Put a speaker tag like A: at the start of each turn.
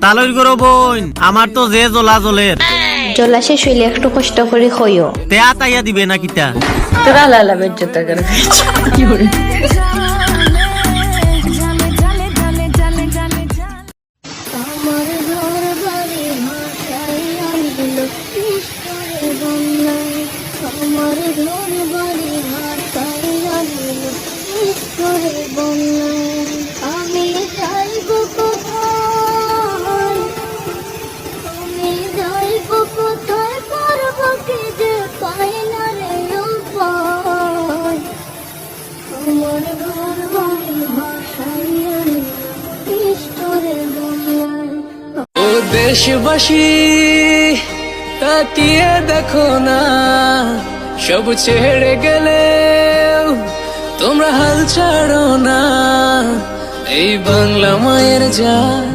A: তালই করো বোন, আমার তো যে জ্বলা জ্বলের।
B: জলা শেষ হইলে একটু কষ্ট করে খইও।
A: তে আতাইয়া দিবে না কিতা?
C: তোরা লালা বেজ্জতা করে কি করে
D: দেশবাসী তাকিয়ে দেখো না, সব ছেড়ে গেলে তোমরা হাল ছাড়ো না, এই বাংলা মায়ের জাত